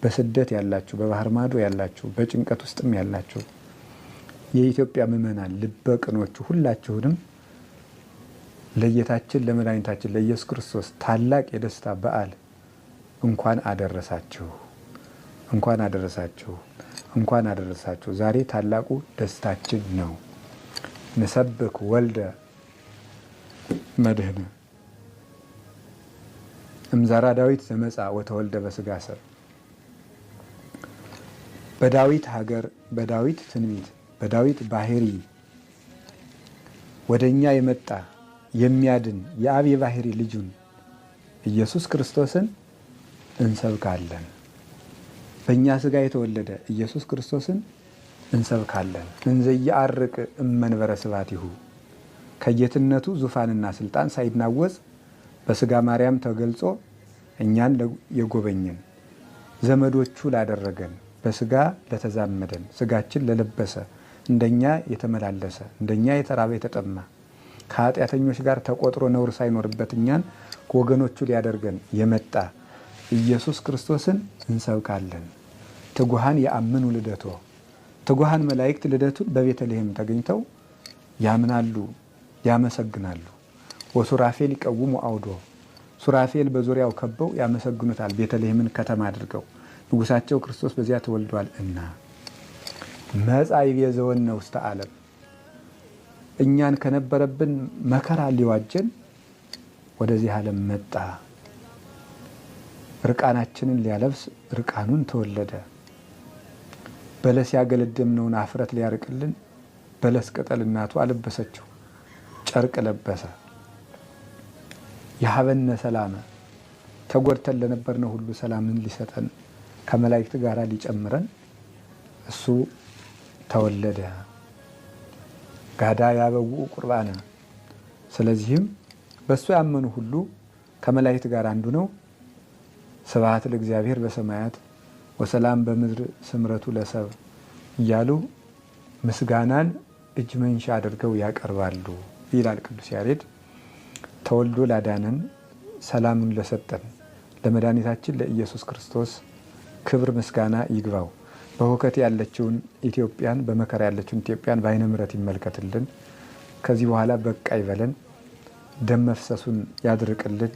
በስደት ያላችሁ በባህር ማዶ ያላችሁ በጭንቀት ውስጥም ያላችሁ የኢትዮጵያ ምእመናን ልበቅኖቹ ሁላችሁንም ለጌታችን ለመድኃኒታችን ለኢየሱስ ክርስቶስ ታላቅ የደስታ በዓል እንኳን አደረሳችሁ እንኳን አደረሳችሁ እንኳን አደረሳችሁ። ዛሬ ታላቁ ደስታችን ነው። ንሰብክ ወልደ መድህነ እምዘራ ዳዊት ዘመጻ ወተወልደ በስጋ ሰብ። በዳዊት ሀገር በዳዊት ትንቢት በዳዊት ባህሪ ወደኛ የመጣ የሚያድን የአብ የባህሪ ልጁን ኢየሱስ ክርስቶስን እንሰብካለን። በእኛ ስጋ የተወለደ ኢየሱስ ክርስቶስን እንሰብካለን። እንዘ ይዐርቅ እመንበረ ስብሐቲሁ ከጌትነቱ ዙፋንና ስልጣን ሳይናወጽ በስጋ ማርያም ተገልጾ እኛን የጎበኘን ዘመዶቹ ላደረገን በስጋ ለተዛመደን ስጋችን ለለበሰ እንደኛ የተመላለሰ እንደኛ የተራበ የተጠማ ከኃጢአተኞች ጋር ተቆጥሮ ነውር ሳይኖርበት እኛን ወገኖቹ ሊያደርገን የመጣ ኢየሱስ ክርስቶስን እንሰብካለን። ትጉሃን ያምኑ ልደቶ ትጉሃን መላእክት ልደቱን በቤተልሔም ተገኝተው ያምናሉ ያመሰግናሉ። ወሱራፌል ይቀውሙ አውዶ ሱራፌል በዙሪያው ከበው ያመሰግኑታል። ቤተልሔምን ከተማ አድርገው ንጉሳቸው ክርስቶስ በዚያ ተወልዷል እና መጻ ይቤዘወነ ውስተ ዓለም እኛን ከነበረብን መከራ ሊዋጀን ወደዚህ ዓለም መጣ። ርቃናችንን ሊያለብስ ርቃኑን ተወለደ። በለስ ያገለደምነውን አፍረት ሊያርቅልን በለስ ቅጠል እናቱ አለበሰችው፣ ጨርቅ ለበሰ። የሀበነ ሰላመ ተጎድተን ለነበርነው ሁሉ ሰላምን ሊሰጠን ከመላእክት ጋር ሊጨምረን እሱ ተወለደ። ጋዳ ያበውኡ ቁርባነ ስለዚህም በእሱ ያመኑ ሁሉ ከመላእክት ጋር አንዱ ነው። ስብሐት ለእግዚአብሔር በሰማያት ወሰላም በምድር ስምረቱ ለሰብ እያሉ ምስጋናን እጅ መንሻ አድርገው ያቀርባሉ ይላል ቅዱስ ያሬድ። ተወልዶ ላዳነን ሰላምን ለሰጠን ለመድኃኒታችን ለኢየሱስ ክርስቶስ ክብር ምስጋና ይግባው። በሁከት ያለችውን ኢትዮጵያን በመከራ ያለችውን ኢትዮጵያን በዓይነ ምሕረት ይመልከትልን። ከዚህ በኋላ በቃ ይበለን። ደም መፍሰሱን ያድርቅልን።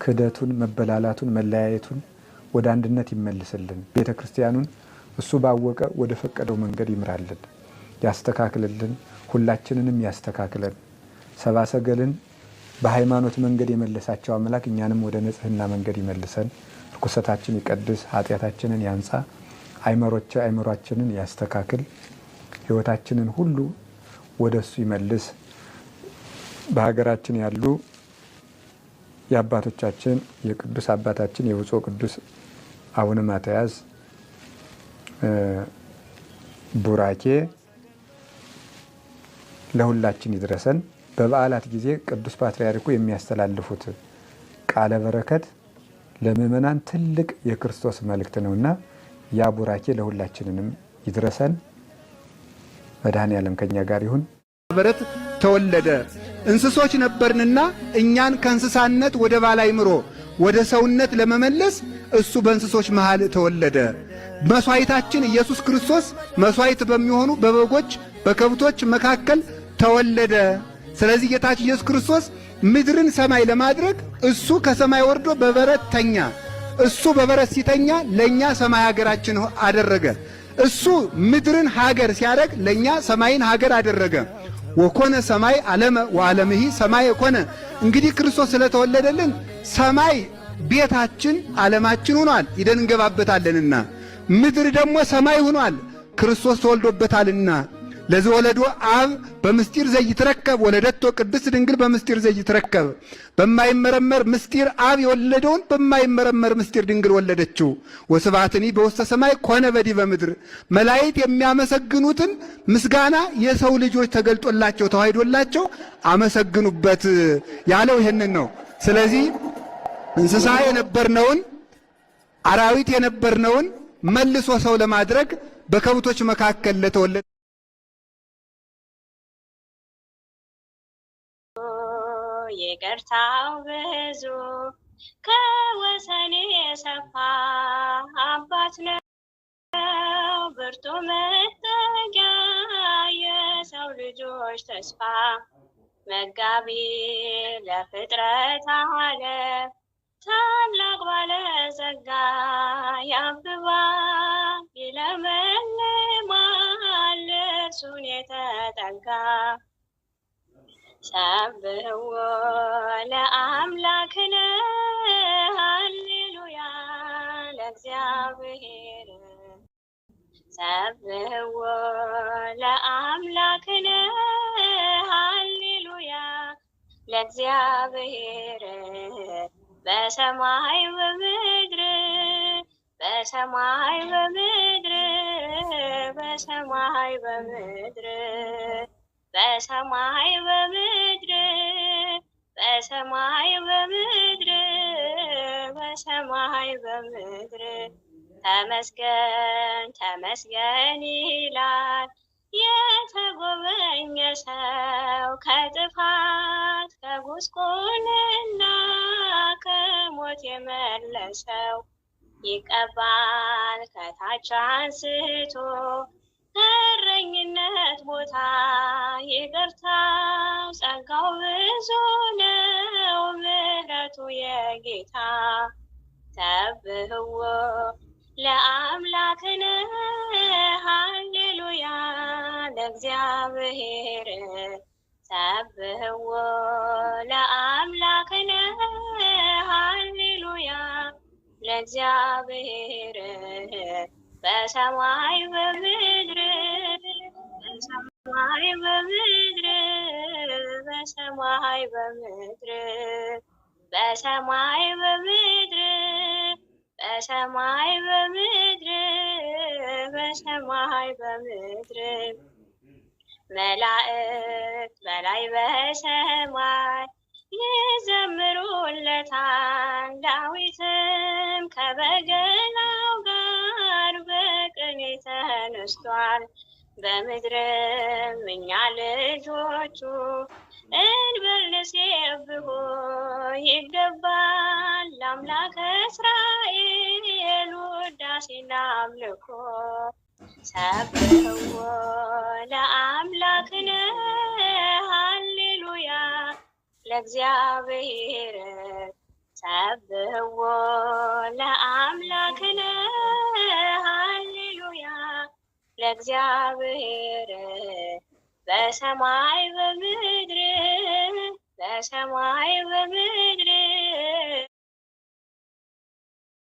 ክህደቱን፣ መበላላቱን፣ መለያየቱን ወደ አንድነት ይመልስልን። ቤተ ክርስቲያኑን እሱ ባወቀ ወደ ፈቀደው መንገድ ይምራልን፣ ያስተካክልልን። ሁላችንንም ያስተካክለን። ሰብአ ሰገልን በሃይማኖት መንገድ የመለሳቸው አምላክ እኛንም ወደ ንጽህና መንገድ ይመልሰን። ርኩሰታችን ይቀድስ፣ ኃጢአታችንን ያንጻ፣ አይመሯችንን ያስተካክል፣ ህይወታችንን ሁሉ ወደ እሱ ይመልስ። በሀገራችን ያሉ የአባቶቻችን የቅዱስ አባታችን የብፁዕ ቅዱስ አቡነ ማትያስ ቡራኬ ለሁላችን ይድረሰን። በበዓላት ጊዜ ቅዱስ ፓትርያርኩ የሚያስተላልፉት ቃለ በረከት ለምእመናን ትልቅ የክርስቶስ መልእክት ነውና ያ ቡራኬ ለሁላችንንም ይድረሰን። መድኃኔዓለም ከኛ ጋር ይሁን። በረት ተወለደ። እንስሶች ነበርንና እኛን ከእንስሳነት ወደ ባላይምሮ ወደ ሰውነት ለመመለስ እሱ በእንስሶች መሃል ተወለደ። መስዋዕታችን ኢየሱስ ክርስቶስ መስዋዕት በሚሆኑ በበጎች በከብቶች መካከል ተወለደ። ስለዚህ ጌታችን ኢየሱስ ክርስቶስ ምድርን ሰማይ ለማድረግ እሱ ከሰማይ ወርዶ በበረት ተኛ። እሱ በበረት ሲተኛ ለኛ ሰማይ ሀገራችን አደረገ። እሱ ምድርን ሀገር ሲያደርግ ለኛ ሰማይን ሀገር አደረገ። ወኮነ ሰማይ ዓለመ ወዓለምሂ ሰማይ ኮነ። እንግዲህ ክርስቶስ ስለተወለደልን ሰማይ ቤታችን ዓለማችን ሆኗል፣ ሂደን እንገባበታለንና፣ ምድር ደግሞ ሰማይ ሆኗል፣ ክርስቶስ ተወልዶበታልና። ለዚህ ወለዶ አብ በምስጢር ዘይትረከብ ወለደቶ ቅድስት ድንግል በምስጢር ዘይትረከብ። በማይመረመር ምስጢር አብ የወለደውን በማይመረመር ምስጢር ድንግል ወለደችው። ወስብሐትኒ በውስተ ሰማይ ኮነ በዲበ ምድር። መላእክት የሚያመሰግኑትን ምስጋና የሰው ልጆች ተገልጦላቸው ተዋህዶላቸው አመሰግኑበት ያለው ይህንን ነው። ስለዚህ እንስሳ የነበርነውን አራዊት የነበርነውን መልሶ ሰው ለማድረግ በከብቶች መካከል ለተወለደ ይቅርታው ብዙ ከወሰኔ የሰፋ አባት ነው ብርቱ መጠጊያ የሰው ልጆች ተስፋ መጋቢ ለፍጥረት ዓለም ታላቅ ባለጸጋ ያብባል ይለመልማል እርሱን የተጠጋ ሰብሕዎ ለአምላክነ ሃሌሉያ ለእግዚአብሔር ሰብሕዎ ለአምላክነ ሃሌሉያ ለእግዚአብሔር በሰማይ በምድር በሰማይ በምድር በሰማይ በምድር በሰማይ በምድር በሰማይ በምድር በሰማይ በምድር ተመስገን ተመስገን ይላል የተጎበኘ ሰው ከጥፋት ከጉስቁልና ከሞት የመለሰው ይቀባል ከታች አንስቶ እረኝነት ቦታ ይቅርታው ጸጋው ብዙ ነው ምሕረቱ የጌታ ሰብሕዎ ለአምላክነ ሃሌሉያ ለእግዚአብሔር ሰብሕዎ ለአምላክነ ሃሌሉያ ለእግዚአብሔር በሰማይ በምድር በሰማይ በምድር በሰማይ በምድር በሰማይ በምድር በሰማይ በምድር በሰማይ በምድር መላእክት በላይ በሰማይ ይዘምሩለታል ዳዊትም ከበገናው ጋር በቅኔ ተነስቷል በምድርም እኛ ልጆቹ እንበል ንሴብሖ ይገባል ለአምላከ እስራኤል ውዳሴና አምልኮ ሰብሕዎ ለአምላክነ ሃሌሉያ ለእግዚአብሔር ሰብሕዎ ለአምላክነ ሃሌሉያ ለእግዚአብሔር በሰማይ በምድር በሰማይ በምድር